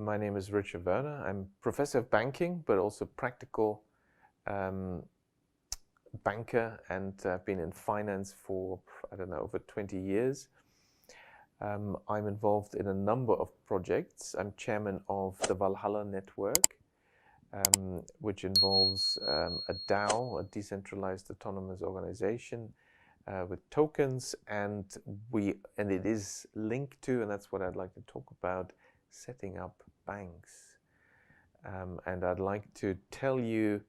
My name is Richard Werner. I'm professor of banking, but also practical banker, and I've been in finance for, I don't know, over 20 years. I'm involved in a number of projects. I'm chairman of the Valhalla Network, which involves a DAO, a decentralized autonomous organization, with tokens, and it is linked to, and that's what I'd like to talk about, setting up banks. And I'd like to tell you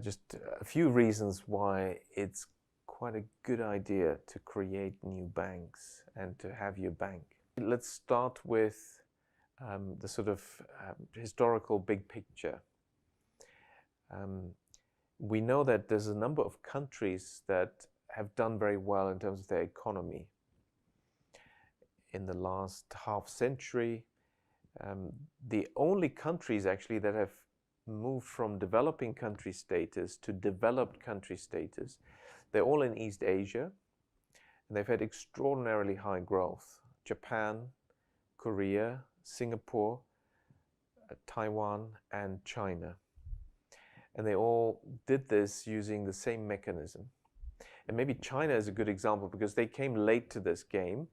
just a few reasons why it's quite a good idea to create new banks and to have your bank. Let's start with the sort of historical big picture. We know that there's a number of countries that have done very well in terms of their economy. In the last half century, the only countries actually that have moved from developing country status to developed country status, they're all in East Asia, and they've had extraordinarily high growth. Japan, Korea, Singapore, Taiwan, and China. And they all did this using the same mechanism. And maybe China is a good example because they came late to this game.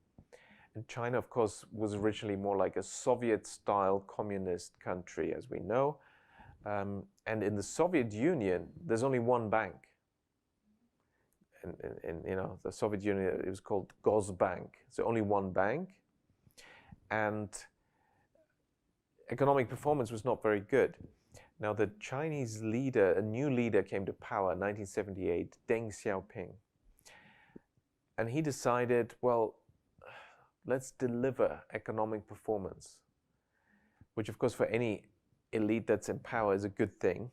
And China, of course, was originally more like a Soviet-style communist country, as we know. And in the Soviet Union, there's only one bank. In the Soviet Union, it was called Gosbank. So only one bank. And economic performance was not very good. Now, the Chinese leader, a new leader came to power in 1978, Deng Xiaoping. And he decided, well, let's deliver economic performance, which of course for any elite that's in power is a good thing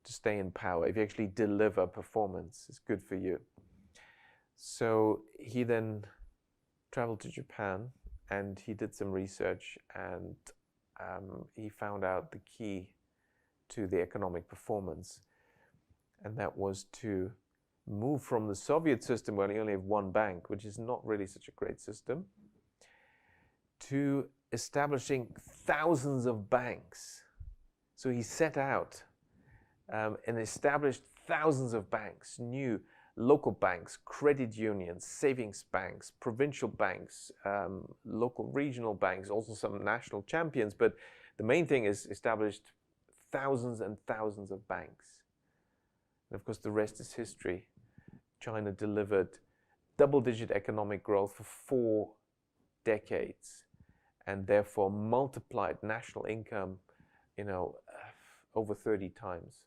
to stay in power. If you actually deliver performance, it's good for you. So he then traveled to Japan and he did some research, and he found out the key to the economic performance, and that was to move from the Soviet system where you only have one bank, which is not really such a great system, to establishing thousands of banks. So he set out and established thousands of banks, new local banks, credit unions, savings banks, provincial banks, local regional banks, also some national champions. But the main thing is established thousands and thousands of banks. And of course, the rest is history. China delivered double-digit economic growth for 4 decades, and therefore multiplied national income, over 30 times.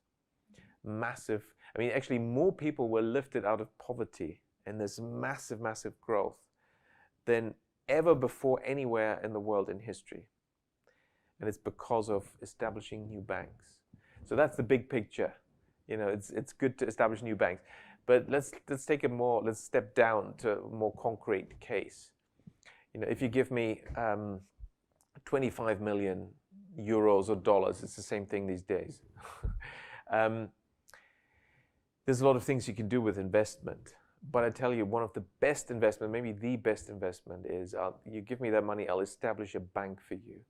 Massive. I mean, actually, more people were lifted out of poverty in this massive, massive growth than ever before anywhere in the world in history. And it's because of establishing new banks. So that's the big picture. It's good to establish new banks. But let's step down to a more concrete case. If you give me 25 million euros or dollars, it's the same thing these days. There's a lot of things you can do with investment. But I tell you, one of the best investment, maybe the best investment is, you give me that money, I'll establish a bank for you.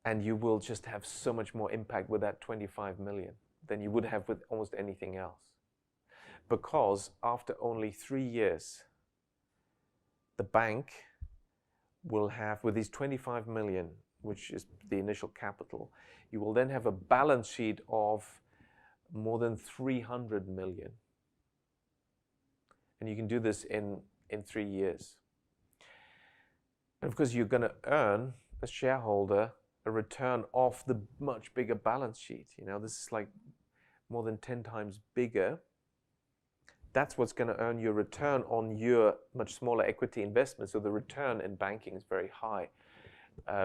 And you will just have so much more impact with that 25 million than you would have with almost anything else. Because after only 3 years, the bank will have, with these 25 million, which is the initial capital, you will then have a balance sheet of more than 300 million. And you can do this in 3 years. And of course, you're going to earn, as shareholder, a return off the much bigger balance sheet. This is like more than 10 times bigger. That's what's going to earn you a return on your much smaller equity investment. So the return in banking is very high.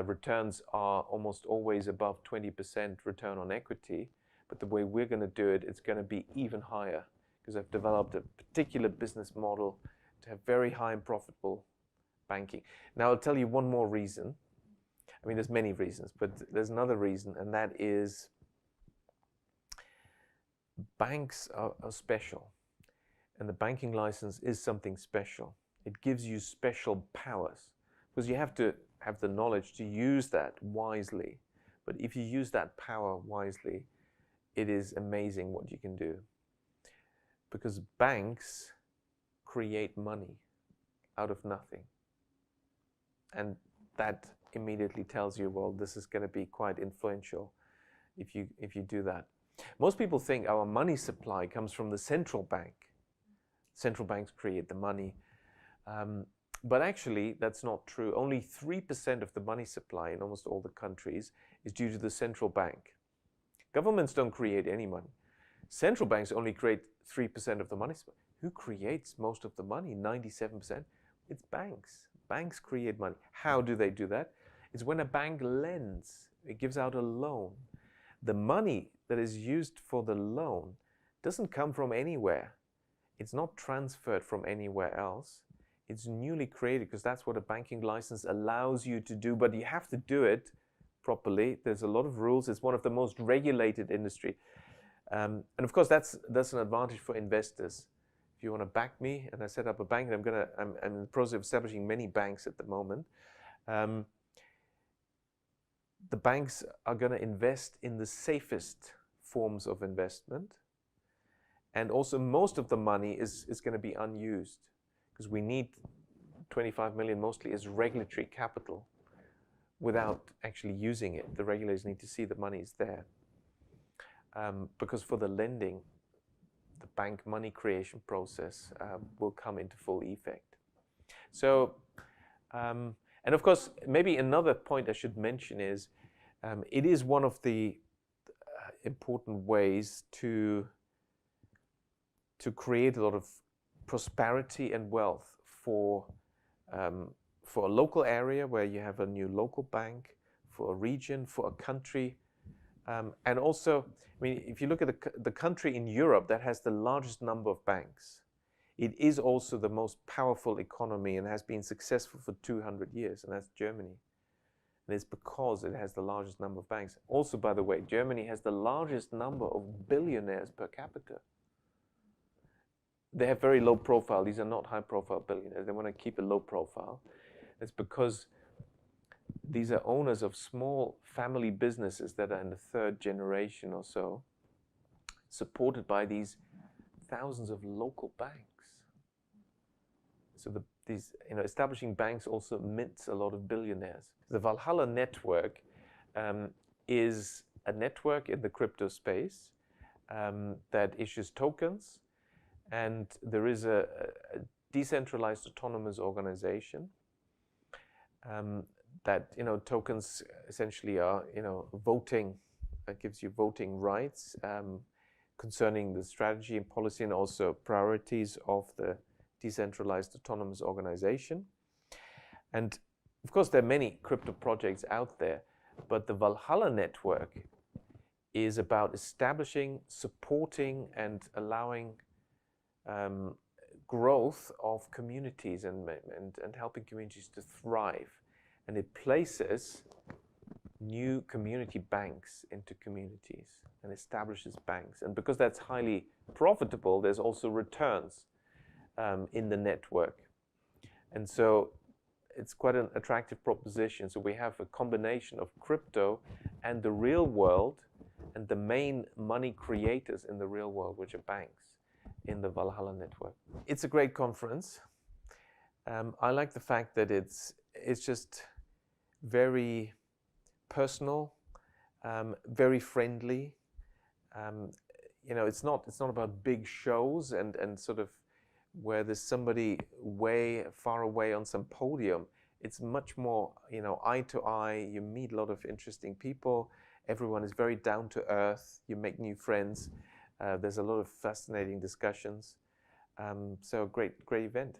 Returns are almost always above 20% return on equity. But the way we're going to do it, it's going to be even higher, because I've developed a particular business model to have very high and profitable banking. Now, I'll tell you one more reason. I mean, there's many reasons, but there's another reason, and that is banks are special. And the banking license is something special. It gives you special powers, because you have to have the knowledge to use that wisely. But if you use that power wisely, it is amazing what you can do. Because banks create money out of nothing. And that immediately tells you, well, this is going to be quite influential if you do that. Most people think our money supply comes from the central bank. Central banks create the money. But actually, that's not true. Only 3% of the money supply in almost all the countries is due to the central bank. Governments don't create any money. Central banks only create 3% of the money supply. Who creates most of the money, 97%? It's banks. Banks create money. How do they do that? It's when a bank lends. It gives out a loan. The money that is used for the loan doesn't come from anywhere. It's not transferred from anywhere else. It's newly created because that's what a banking license allows you to do, but you have to do it properly. There's a lot of rules. It's one of the most regulated industry. And of course, that's an advantage for investors. If you want to back me and I set up a bank, and I'm in the process of establishing many banks at the moment. The banks are going to invest in the safest forms of investment. And also most of the money is going to be unused because we need 25 million mostly as regulatory capital without actually using it. The regulators need to see the money is there. Because for the lending, the bank money creation process will come into full effect. So, and of course, maybe another point I should mention is it is one of the important ways to create a lot of prosperity and wealth for a local area where you have a new local bank, for a region, for a country. And also, I mean, if you look at the country in Europe that has the largest number of banks, it is also the most powerful economy and has been successful for 200 years, and that's Germany. And it's because it has the largest number of banks. Also, by the way, Germany has the largest number of billionaires per capita. They have very low profile. These are not high profile billionaires. They want to keep a low profile. It's because these are owners of small family businesses that are in the third generation or so, supported by these thousands of local banks. So these establishing banks also mints a lot of billionaires. The Valhalla Network is a network in the crypto space that issues tokens, and there is a decentralized autonomous organization that tokens essentially are voting. That gives you voting rights concerning the strategy and policy and also priorities of the decentralized autonomous organization. And of course, there are many crypto projects out there, but the Valhalla Network is about establishing, supporting, and allowing growth of communities and helping communities to thrive. And it places new community banks into communities and establishes banks. And because that's highly profitable, there's also returns in the network. And so it's quite an attractive proposition. So we have a combination of crypto and the real world, and the main money creators in the real world, which are banks, in the Valhalla Network. It's a great conference. I like the fact that it's just very personal, very friendly. It's not about big shows and sort of where there's somebody way far away on some podium. It's much more, eye to eye. You meet a lot of interesting people. Everyone is very down to earth. You make new friends. There's a lot of fascinating discussions. So great event.